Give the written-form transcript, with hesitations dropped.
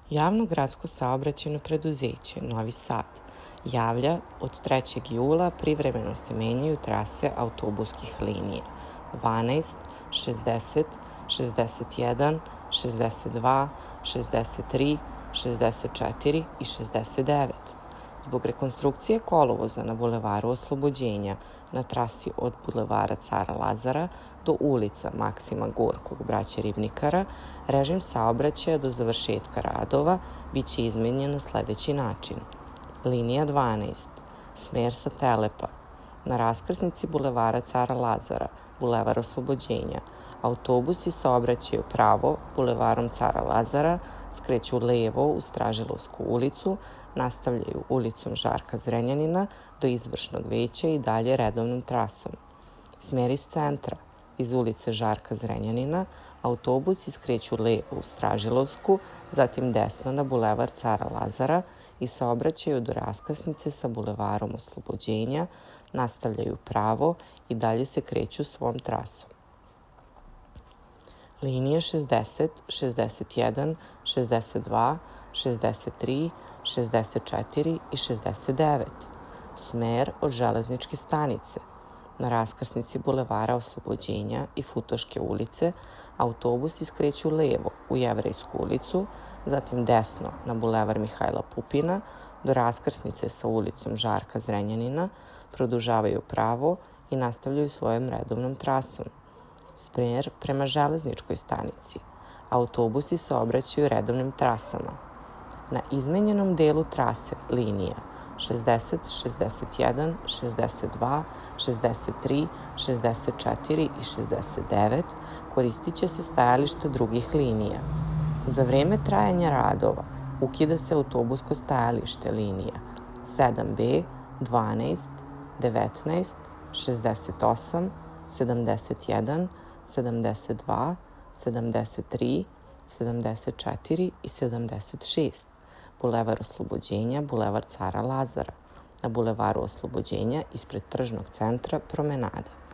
Javno gradsko saobraćajno preduzeće Novi Sad javlja od 3. jula privremeno se menjaju trase autobuskih linija 12, 60, 61, 62, 63, 64 i 69. Zbog rekonstrukcije kolovoza na Bulevaru Oslobođenja na trasi od Bulevara Cara Lazara do ulica Maksima Gorkog braće Ribnikara, režim saobraćaja do završetka radova biće izmenjen na sledeći način. Linija 12, smer sa Telepa, na raskrsnici Bulevara Cara Lazara, Bulevar Oslobođenja, autobusi saobraćaju pravo Bulevarom Cara Lazara, skreću levo u Stražilovsku ulicu, nastavljaju ulicom Žarka Zrenjanina do Izvršnog veća i dalje redovnom trasom. Smer iz centra, iz ulice Žarka Zrenjanina, autobusi skreću levo u Stražilovsku, zatim desno na Bulevar Cara Lazara i saobraćaju do raskrsnice sa Bulevarom Oslobođenja, nastavljaju pravo i dalje se kreću svom trasom. Linije 60, 61, 62, 63, 64 i 69. Smer od Železničke stanice. Na raskrsnici Bulevara Oslobođenja i Futoške ulice autobusi skreću levo u Jevrejsku ulicu, zatim desno na Bulevar Mihajla Pupina do raskrsnice sa ulicom Žarka Zrenjanina, produžavaju pravo i nastavljaju svojom redovnom trasom. Smer prema Železničkoj stanici. Autobusi saobraćaju redovnim trasama. Na izmenjenom delu trase linija 60, 61, 62, 63, 64 i 69 koristit će se stajalište drugih linija. Za vreme trajanja radova ukida se autobusko stajalište linija 7B, 12, 19, 68, 71, 72, 73, 74 i 76. Bulevar Oslobođenja, Bulevar Cara Lazara. Na Bulevaru Oslobođenja ispred tržnog centra Promenada.